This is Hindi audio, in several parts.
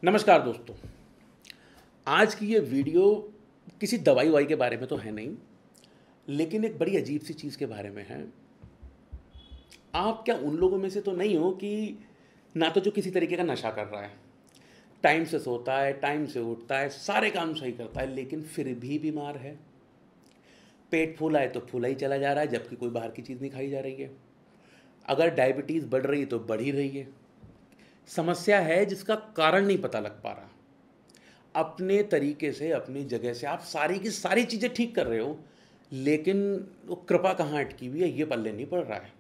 नमस्कार दोस्तों। आज की ये वीडियो किसी दवाई वाई के बारे में तो है नहीं, लेकिन एक बड़ी अजीब सी चीज़ के बारे में है। आप क्या उन लोगों में से तो नहीं हो कि ना तो जो किसी तरीके का नशा कर रहा है, टाइम से सोता है, टाइम से उठता है, सारे काम सही करता है, लेकिन फिर भी बीमार है। पेट फूला है तो फूला ही चला जा रहा है, जबकि कोई बाहर की चीज़ नहीं खाई जा रही है। अगर डायबिटीज़ बढ़ रही है तो बढ़ ही रही है। समस्या है जिसका कारण नहीं पता लग पा रहा। अपने तरीके से, अपनी जगह से आप सारी की सारी चीज़ें ठीक कर रहे हो, लेकिन वो कृपा कहाँ अटकी हुई है ये पल्ले नहीं पड़ रहा है।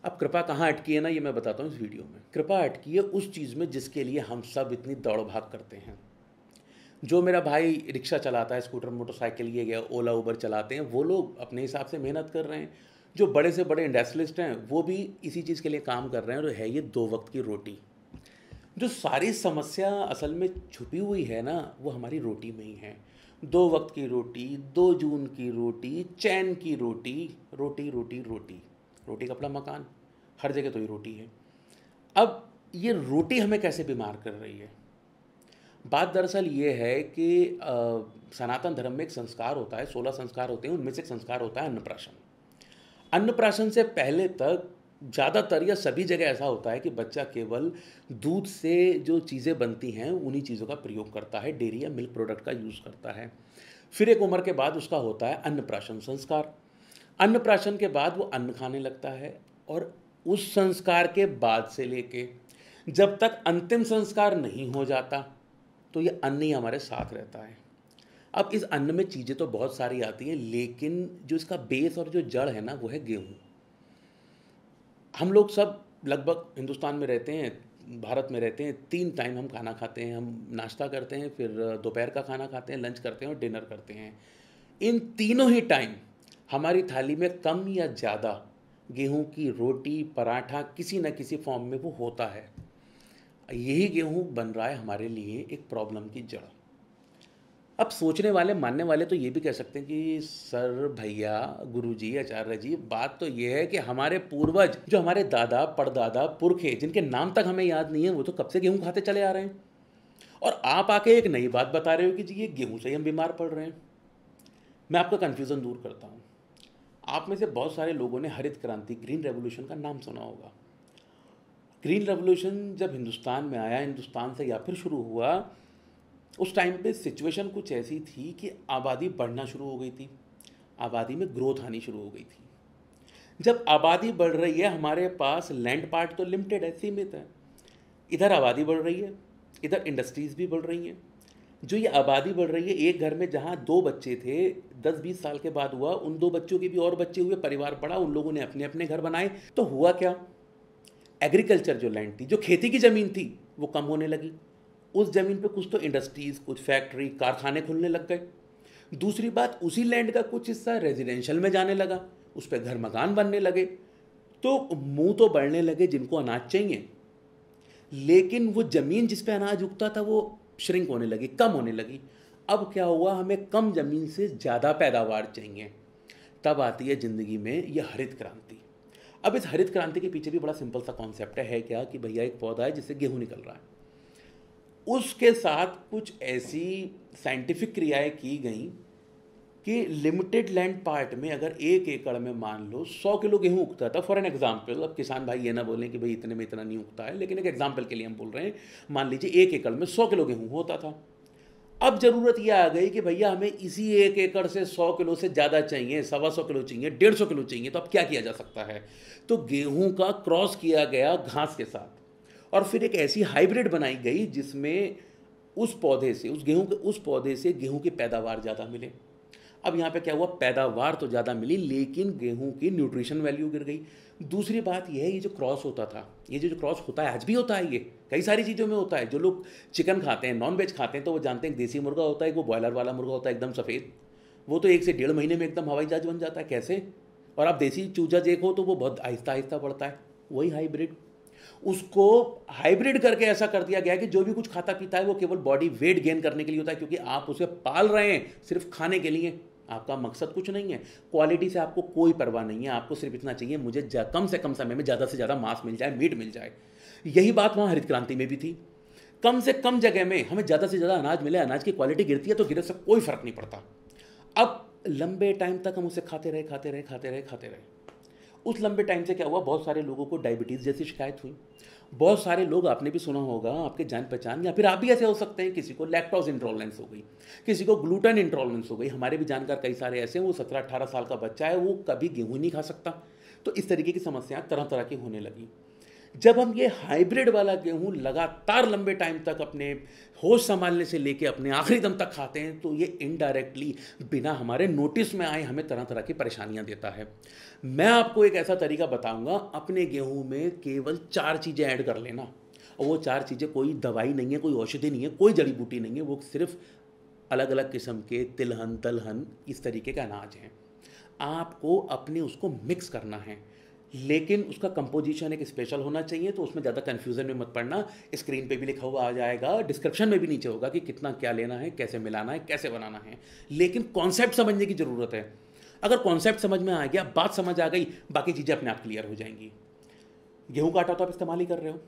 अब कृपा कहाँ अटकी है ना, ये मैं बताता हूँ इस वीडियो में। कृपा अटकी है उस चीज़ में जिसके लिए हम सब इतनी दौड़ भाग करते हैं। जो मेरा भाई रिक्शा चलाता है, स्कूटर मोटरसाइकिल ये गया, ओला उबर चलाते हैं, वो लोग अपने हिसाब से मेहनत कर रहे हैं। जो बड़े से बड़े इंडस्ट्रियलिस्ट हैं वो भी इसी चीज़ के लिए काम कर रहे हैं, और है ये 2 वक्त की रोटी। जो सारी समस्या असल में छुपी हुई है ना, वो हमारी रोटी में ही है। 2 वक्त की रोटी, 2 जून की रोटी, चैन की रोटी, रोटी रोटी रोटी, रोटी कपड़ा मकान, हर जगह तो ये रोटी है। अब ये रोटी हमें कैसे बीमार कर रही है? बात दरअसल ये है कि सनातन धर्म में एक संस्कार होता है, 16 संस्कार होते हैं, उनमें से एक संस्कार होता है अन्नप्राशन। अन्नप्राशन से पहले तक ज़्यादातर या सभी जगह ऐसा होता है कि बच्चा केवल दूध से जो चीज़ें बनती हैं उन्हीं चीज़ों का प्रयोग करता है, डेयरी या मिल्क प्रोडक्ट का यूज़ करता है। फिर एक उम्र के बाद उसका होता है अन्नप्राशन संस्कार। अन्नप्राशन के बाद वो अन्न खाने लगता है, और उस संस्कार के बाद से लेके जब तक अंतिम संस्कार नहीं हो जाता तो ये अन्न ही हमारे साथ रहता है। अब इस अन्न में चीज़ें तो बहुत सारी आती हैं, लेकिन जो इसका बेस और जो जड़ है ना, वो है गेहूँ। हम लोग सब लगभग हिंदुस्तान में रहते हैं, भारत में रहते हैं। 3 टाइम हम खाना खाते हैं। हम नाश्ता करते हैं, फिर दोपहर का खाना खाते हैं, लंच करते हैं और डिनर करते हैं। इन तीनों ही टाइम हमारी थाली में कम या ज़्यादा गेहूं की रोटी, पराठा किसी न किसी फॉर्म में वो होता है। यही गेहूं बन रहा है हमारे लिए एक प्रॉब्लम की जड़। अब सोचने वाले, मानने वाले तो ये भी कह सकते हैं कि सर, भैया, गुरुजी, आचार्य जी, बात तो ये है कि हमारे पूर्वज, जो हमारे दादा, परदादा, पुरखे, जिनके नाम तक हमें याद नहीं है, वो तो कब से गेहूं खाते चले आ रहे हैं, और आप आके एक नई बात बता रहे हो कि जी ये गेहूं से ही हम बीमार पड़ रहे हैं। मैं आपका कन्फ्यूज़न दूर करता हूँ। आप में से बहुत सारे लोगों ने हरित क्रांति, ग्रीन रेवोल्यूशन का नाम सुना होगा। ग्रीन रेवोल्यूशन जब हिंदुस्तान में आया, हिंदुस्तान से या फिर शुरू हुआ, उस टाइम पे सिचुएशन कुछ ऐसी थी कि आबादी बढ़ना शुरू हो गई थी, आबादी में ग्रोथ आनी शुरू हो गई थी। जब आबादी बढ़ रही है, हमारे पास लैंड पार्ट तो लिमिटेड है, सीमित है। इधर आबादी बढ़ रही है, इधर इंडस्ट्रीज़ भी बढ़ रही हैं। जो ये आबादी बढ़ रही है, एक घर में जहाँ 2 बच्चे थे, 10-20 साल के बाद हुआ उन 2 बच्चों के भी और बच्चे हुए, परिवार बढ़ा, उन लोगों ने अपने अपने घर बनाए। तो हुआ क्या? एग्रीकल्चर जो लैंड थी, जो खेती की ज़मीन थी, वो कम होने लगी। उस ज़मीन पे कुछ तो इंडस्ट्रीज़, कुछ फैक्ट्री, कारखाने खुलने लग गए। दूसरी बात, उसी लैंड का कुछ हिस्सा रेजिडेंशियल में जाने लगा, उस पर घर मकान बनने लगे। तो मुंह तो बढ़ने लगे जिनको अनाज चाहिए, लेकिन वो ज़मीन जिस पे अनाज उगता था वो श्रिंक होने लगी, कम होने लगी। अब क्या हुआ? हमें कम ज़मीन से ज़्यादा पैदावार चाहिए। तब आती है ज़िंदगी में ये हरित क्रांति। अब इस हरित क्रांति के पीछे भी बड़ा सिंपल सा कॉन्सेप्ट है क्या कि भैया एक पौधा है जिससे गेहूँ निकल रहा है, उसके साथ कुछ ऐसी साइंटिफिक क्रियाएं की गई कि लिमिटेड लैंड पार्ट में अगर 1 एकड़ में मान लो 100 किलो गेहूं उगता था, फॉर एन एग्जाम्पल। अब किसान भाई ये ना बोलें कि भाई इतने में इतना नहीं उगता है, लेकिन एक एग्जाम्पल के लिए हम बोल रहे हैं, मान लीजिए 1 एकड़ में 100 किलो गेहूं होता था। अब ज़रूरत यह आ गई कि भैया हमें इसी 1 एकड़ से 100 किलो से ज़्यादा चाहिए, 125 किलो चाहिए, 150 किलो चाहिए। तो अब क्या किया जा सकता है? तो गेहूं का क्रॉस किया गया घास के साथ, और फिर एक ऐसी हाइब्रिड बनाई गई जिसमें उस पौधे से, उस गेहूं के उस पौधे से गेहूं की पैदावार ज़्यादा मिले। अब यहाँ पे क्या हुआ? पैदावार तो ज़्यादा मिली, लेकिन गेहूं की न्यूट्रिशन वैल्यू गिर गई। दूसरी बात यह है, ये जो क्रॉस होता था, ये जो क्रॉस होता है, आज भी होता है, ये कई सारी चीज़ों में होता है। जो लोग चिकन खाते हैं, नॉन वेज खाते हैं, तो वो जानते हैं देसी मुर्गा होता है, वो बॉयलर वाला मुर्गा होता है एकदम सफ़ेद, वो तो 1 से 1.5 महीने में एकदम हवाई जहाज बन जाता है। कैसे? और आप देसी चूजा देखो तो वो बहुत आहिस्ता आहिस्ता बढ़ता है। वही हाइब्रिड, उसको हाइब्रिड करके ऐसा कर दिया गया कि जो भी कुछ खाता पीता है वो केवल बॉडी वेट गेन करने के लिए होता है, क्योंकि आप उसे पाल रहे हैं सिर्फ खाने के लिए। आपका मकसद कुछ नहीं है, क्वालिटी से आपको कोई परवाह नहीं है, आपको सिर्फ इतना चाहिए मुझे कम से कम समय में ज़्यादा से ज़्यादा मांस मिल जाए, मीट मिल जाए। यही बात वहाँ हरित क्रांति में भी थी। कम से कम जगह में हमें ज़्यादा से ज़्यादा अनाज मिले, अनाज की क्वालिटी गिरती है तो गिरे से कोई फ़र्क नहीं पड़ता। अब लंबे टाइम तक हम उसे खाते रहे खाते रहे खाते रहे खाते रहे, उस लंबे टाइम से क्या हुआ, बहुत सारे लोगों को डायबिटीज़ जैसी शिकायत हुई। बहुत सारे लोग, आपने भी सुना होगा, आपके जान पहचान या फिर आप भी ऐसे हो सकते हैं, किसी को लैक्टोज इंटॉलरेंस हो गई, किसी को ग्लूटेन इंटॉलरेंस हो गई। हमारे भी जानकार कई सारे ऐसे हैं, वो 17-18 साल का बच्चा है, वो कभी गेहूँ नहीं खा सकता। तो इस तरीके की समस्याएं तरह तरह की होने लगी। जब हम ये हाइब्रिड वाला गेहूं लगातार लंबे टाइम तक अपने होश संभालने से लेके अपने आखिरी दम तक खाते हैं, तो ये इनडायरेक्टली बिना हमारे नोटिस में आए हमें तरह तरह की परेशानियां देता है। मैं आपको एक ऐसा तरीका बताऊंगा, अपने गेहूं में केवल 4 चीज़ें ऐड कर लेना, और वो 4 चीज़ें कोई दवाई नहीं है, कोई औषधि नहीं है, कोई जड़ी बूटी नहीं है, वो सिर्फ अलग अलग किस्म के तिलहन दलहन इस तरीके का अनाज हैं। आपको अपने उसको मिक्स करना है, लेकिन उसका कंपोजिशन एक स्पेशल होना चाहिए, तो उसमें ज़्यादा कन्फ्यूज़न में मत पड़ना। स्क्रीन पे भी लिखा हुआ आ जाएगा, डिस्क्रिप्शन में भी नीचे होगा कि कितना क्या लेना है, कैसे मिलाना है, कैसे बनाना है, लेकिन कॉन्सेप्ट समझने की ज़रूरत है। अगर कॉन्सेप्ट समझ में आ गया, बात समझ आ गई, बाकी चीज़ें अपने आप क्लियर हो जाएंगी। गेहूं का आटा तो आप इस्तेमाल ही कर रहे हो,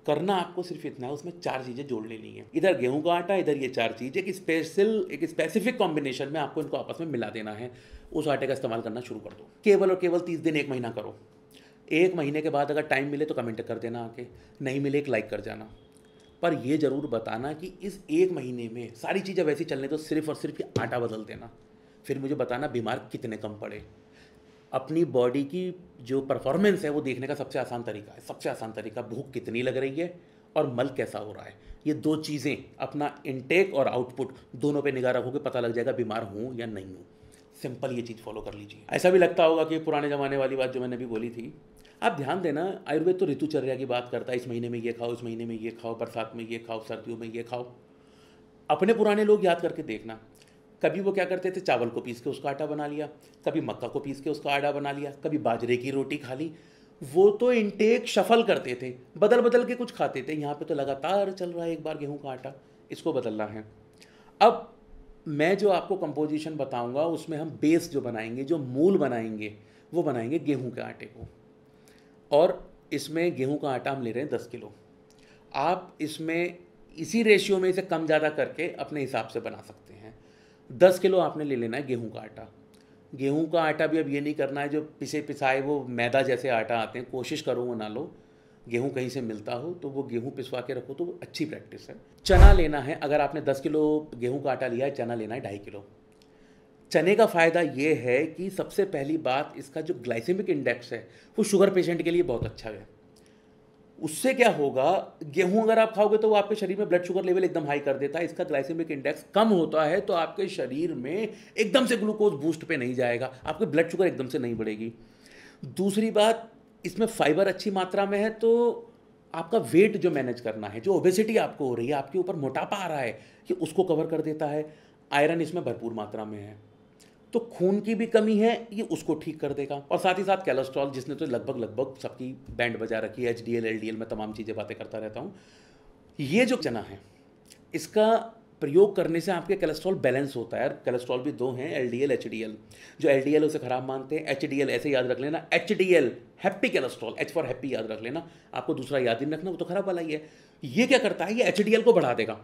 करना आपको सिर्फ इतना है, उसमें 4 चीज़ें जोड़ लेनी है। इधर गेहूं का आटा, इधर ये 4 चीज़, एक स्पेसिफिक कॉम्बिनेशन में आपको इनको आपस में मिला देना है। उस आटे का इस्तेमाल करना शुरू कर दो, केवल और केवल 30 दिन 1 महीना करो। 1 महीने के बाद अगर टाइम मिले तो कमेंट कर देना आके, नहीं मिले एक लाइक कर जाना। पर ये ज़रूर बताना कि इस 1 महीने में सारी चीज़ें वैसी चलने तो सिर्फ और सिर्फ ये आटा बदल देना। फिर मुझे बताना बीमार कितने कम पड़े। अपनी बॉडी की जो परफॉर्मेंस है वो देखने का सबसे आसान तरीका है, सबसे आसान तरीका, भूख कितनी लग रही है और मल कैसा हो रहा है। ये 2 चीज़ें, अपना इनटेक और आउटपुट, दोनों पे निगाह रखोगे, पता लग जाएगा बीमार हूँ या नहीं हूँ। सिंपल ये चीज़ फॉलो कर लीजिए। ऐसा भी लगता होगा कि पुराने ज़माने वाली बात जो मैंने भी बोली थी, आप ध्यान देना, आयुर्वेद तो ऋतुचर्या की बात करता है, इस महीने में ये खाओ, इस महीने में ये खाओ, बरसात में ये खाओ, सर्दियों में ये खाओ। अपने पुराने लोग याद करके देखना, कभी वो क्या करते थे, चावल को पीस के उसका आटा बना लिया, कभी मक्का को पीस के उसका आटा बना लिया, कभी बाजरे की रोटी खा ली। वो तो इनटेक शफल करते थे, बदल बदल के कुछ खाते थे। यहाँ पे तो लगातार चल रहा है, एक बार गेहूं का आटा, इसको बदलना है। अब मैं जो आपको कंपोजिशन बताऊंगा उसमें हम बेस जो बनाएंगे, जो मूल बनाएंगे, वो बनाएंगे गेहूं के आटे को। और इसमें गेहूं का आटा हम ले रहे हैं 10 किलो। आप इसमें इसी रेशियो में इसे कम ज़्यादा करके अपने हिसाब से बना सकते हैं। 10 किलो आपने ले लेना है गेहूं का आटा। गेहूं का आटा भी अब ये नहीं करना है जो पिसे पिसाए वो मैदा जैसे आटा आते हैं, कोशिश करो वो ना लो। गेहूं कहीं से मिलता हो तो वो गेहूं पिसवा के रखो, तो वो अच्छी प्रैक्टिस है। चना लेना है, अगर आपने 10 किलो गेहूं का आटा लिया है, चना लेना है 2.5 किलो। चने का फ़ायदा ये है कि सबसे पहली बात, इसका जो ग्लाइसेमिक इंडेक्स है वो शुगर पेशेंट के लिए बहुत अच्छा है। उससे क्या होगा, गेहूं अगर आप खाओगे तो वो आपके शरीर में ब्लड शुगर लेवल एकदम हाई कर देता है। इसका ग्लाइसेमिक इंडेक्स कम होता है तो आपके शरीर में एकदम से ग्लूकोज बूस्ट पे नहीं जाएगा, आपकी ब्लड शुगर एकदम से नहीं बढ़ेगी। दूसरी बात, इसमें फाइबर अच्छी मात्रा में है, तो आपका वेट जो मैनेज करना है, जो ओबेसिटी आपको हो रही है, आपके ऊपर मोटापा आ रहा है, कि उसको कवर कर देता है। आयरन इसमें भरपूर मात्रा में है, तो खून की भी कमी है, ये उसको ठीक कर देगा। और साथ ही साथ कोलेस्ट्रॉल, जिसने तो लगभग सबकी बैंड बजा रखी है, HDL LDL में तमाम चीज़ें बातें करता रहता हूँ। ये जो चना है, इसका प्रयोग करने से आपके कोलेस्ट्रॉल बैलेंस होता है। कोलेस्ट्रॉल भी 2 हैं, LDL HDL। जो LDL उसे खराब मानते हैं, HDL ऐसे याद रख लेना, HDL happy cholesterol, H for happy याद रख लेना। आपको दूसरा याद नहीं रखना, वो तो खराब वाला ही है। ये क्या करता है, ये HDL को बढ़ा देगा,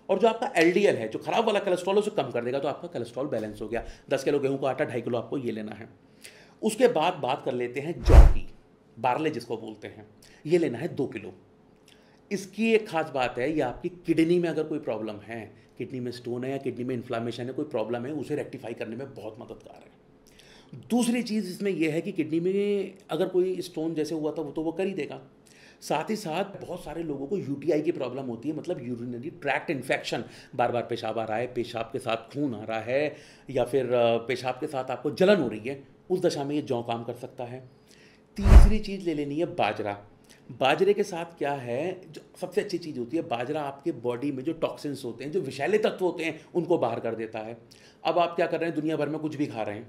और जो आपका LDL है, जो खराब वाला कोलेस्ट्रॉल है, उसे कम कर देगा, तो आपका कोलेस्ट्रॉल बैलेंस हो गया। 10 किलो गेहूं का आटा, 2.5 किलो आपको ये लेना है। उसके बाद बात कर लेते हैं जौ की, बार्ले जिसको बोलते हैं, ये लेना है 2 किलो। इसकी एक खास बात है, ये आपकी किडनी में अगर कोई प्रॉब्लम है, किडनी में स्टोन है या किडनी में इन्फ्लामेशन है, कोई प्रॉब्लम है, उसे रेक्टिफाई करने में बहुत मददगार है। दूसरी चीज़ इसमें यह है कि किडनी में अगर कोई स्टोन जैसे हुआ था वो तो वो कर ही देगा। साथ ही साथ बहुत सारे लोगों को UTI की प्रॉब्लम होती है, मतलब यूरिनरी ट्रैक्ट इन्फेक्शन, बार बार पेशाब आ रहा है, पेशाब के साथ खून आ रहा है, या फिर पेशाब के साथ आपको जलन हो रही है, उस दशा में ये जौ काम कर सकता है। तीसरी चीज़ ले लेनी है बाजरा। बाजरे के साथ क्या है, जो सबसे अच्छी चीज़ होती है, बाजरा आपके बॉडी में जो टॉक्सिन्स होते हैं, जो विषैले तत्व होते हैं, उनको बाहर कर देता है। अब आप क्या कर रहे हैं, दुनिया भर में कुछ भी खा रहे हैं,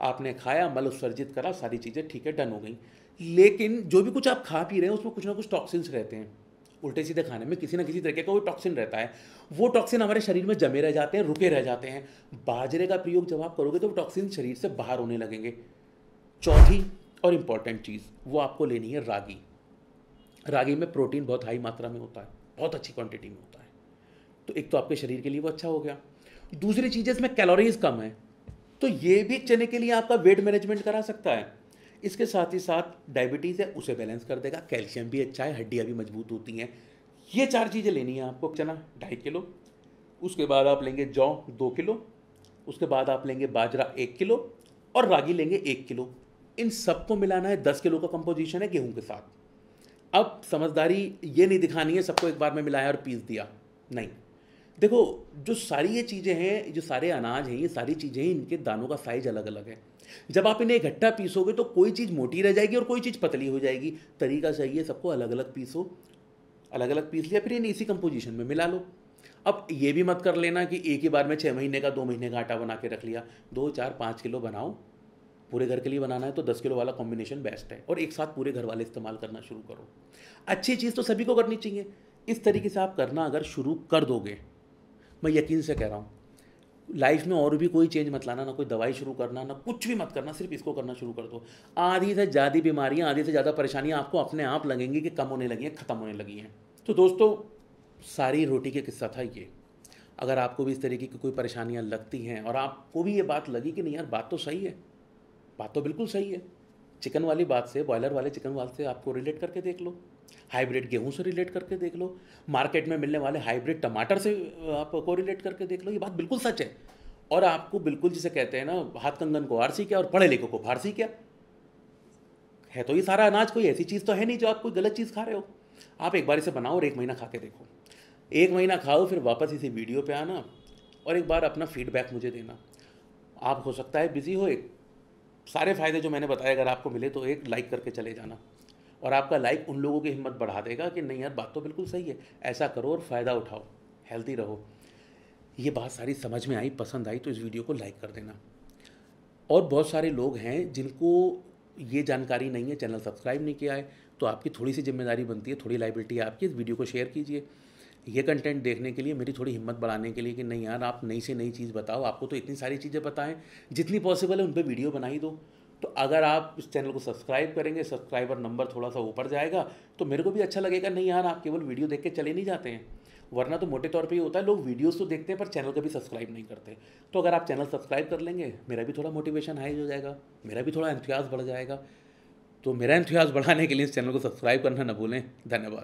आपने खाया, मल उत्सर्जित करा, सारी चीज़ें ठीक है, डन हो गई, लेकिन जो भी कुछ आप खा पी रहे हैं उसमें कुछ ना कुछ टॉक्सिन्स रहते हैं। उल्टे सीधे खाने में किसी ना किसी तरीके का वो टॉक्सिन रहता है, वो टॉक्सिन हमारे शरीर में जमे रह जाते हैं, रुके रह जाते हैं। बाजरे का प्रयोग जब आप करोगे तो वो टॉक्सिन शरीर से बाहर होने लगेंगे। चौथी और इम्पॉर्टेंट चीज़ वो आपको लेनी है रागी। रागी में प्रोटीन बहुत हाई मात्रा में होता है, बहुत अच्छी क्वांटिटी में होता है। तो एक तो आपके शरीर के लिए वो अच्छा हो गया। दूसरी चीज़ है इसमें कैलोरीज कम है, तो ये भी चने के लिए आपका वेट मैनेजमेंट करा सकता है। इसके साथ ही साथ डायबिटीज़ है उसे बैलेंस कर देगा, कैल्शियम भी अच्छा है, हड्डियाँ भी मजबूत होती हैं। ये 4 चीज़ें लेनी है आपको। चना 2.5 किलो, उसके बाद आप लेंगे जौ 2 किलो, उसके बाद आप लेंगे बाजरा 1 किलो और रागी लेंगे 1 किलो। इन सबको मिलाना है, 10 किलो का कंपोजिशन है गेहूं के साथ। अब समझदारी ये नहीं दिखानी है सबको एक बार में मिलाया और पीस दिया, नहीं। देखो, जो सारी ये चीज़ें हैं, जो सारे अनाज हैं, ये सारी चीज़ें हैं, इनके दानों का साइज अलग अलग है। जब आप इन्हें इकट्ठा पीसोगे तो कोई चीज़ मोटी रह जाएगी और कोई चीज़ पतली हो जाएगी। तरीका चाहिए सबको अलग अलग पीसो, अलग अलग पीस लिया, फिर इन्हें इसी कंपोजिशन में मिला लो। अब ये भी मत कर लेना कि एक ही बार में 6 महीने का 2 महीने का आटा बना के रख लिया। 2, 4, 5 किलो बनाओ। पूरे घर के लिए बनाना है तो 10 किलो वाला कॉम्बिनेशन बेस्ट है, और एक साथ पूरे घर वाले इस्तेमाल करना शुरू करो। अच्छी चीज़ तो सभी को करनी चाहिए। इस तरीके से आप करना अगर शुरू कर दोगे, मैं यकीन से कह रहा हूँ, लाइफ में और भी कोई चेंज मत लाना, ना कोई दवाई शुरू करना, ना कुछ भी मत करना, सिर्फ इसको करना शुरू कर दो। आधी से ज़्यादा बीमारियाँ, आधी से ज़्यादा परेशानियाँ आपको अपने आप लगेंगी कि कम होने लगी हैं, ख़त्म होने लगी हैं। तो दोस्तों, सारी रोटी के किस्सा था ये। अगर आपको भी इस तरीके की कोई परेशानियाँ लगती हैं और आपको भी ये बात लगी कि नहीं यार, बात तो सही है, बात तो बिल्कुल सही है, चिकन वाली बात से, बॉयलर वाले चिकन वाले से आपको रिलेट करके देख लो, हाइब्रिड गेहूं से रिलेट करके देख लो, मार्केट में मिलने वाले हाइब्रिड टमाटर से आप कोरिलेट करके देख लो, ये बात बिल्कुल सच है। और आपको बिल्कुल, जिसे कहते हैं ना, हाथ कंगन को आरसी क्या और पढ़े लिखों को फारसी क्या है। तो ये सारा अनाज कोई ऐसी चीज़ तो है नहीं जो आप कोई गलत चीज़ खा रहे हो। आप एक बार इसे बनाओ और 1 महीना खा के देखो, 1 महीना खाओ, फिर वापस इसी वीडियो पे आना और एक बार अपना फीडबैक मुझे देना। आप हो सकता है बिजी हो, एक सारे फ़ायदे जो मैंने बताए अगर आपको मिले तो एक लाइक करके चले जाना, और आपका लाइक उन लोगों की हिम्मत बढ़ा देगा कि नहीं यार, बात तो बिल्कुल सही है, ऐसा करो और फ़ायदा उठाओ, हेल्दी रहो। ये बात सारी समझ में आई, पसंद आई तो इस वीडियो को लाइक कर देना। और बहुत सारे लोग हैं जिनको ये जानकारी नहीं है, चैनल सब्सक्राइब नहीं किया है, तो आपकी थोड़ी सी जिम्मेदारी बनती है, थोड़ी लाइबिलिटी है आपकी, इस वीडियो को शेयर कीजिए। ये कंटेंट देखने के लिए, मेरी थोड़ी हिम्मत बढ़ाने के लिए कि नहीं यार, आप नई से नई चीज़ बताओ, आपको तो इतनी सारी चीज़ें पता हैं, जितनी पॉसिबल है उन पर वीडियो बना ही दो। तो अगर आप इस चैनल को सब्सक्राइब करेंगे, सब्सक्राइबर नंबर थोड़ा सा ऊपर जाएगा तो मेरे को भी अच्छा लगेगा। नहीं यार, आप केवल वीडियो देख के चले नहीं जाते हैं, वरना तो मोटे तौर पे ये होता है, लोग वीडियोस तो देखते हैं पर चैनल कभी सब्सक्राइब नहीं करते। तो अगर आप चैनल सब्सक्राइब कर लेंगे, मेरा भी थोड़ा मोटिवेशन हाई हो जाएगा, मेरा भी थोड़ा एंथुसियाज्म बढ़ जाएगा। तो मेरा एंथुसियाज्म बढ़ाने के लिए इस चैनल को सब्सक्राइब करना ना भूलें। धन्यवाद।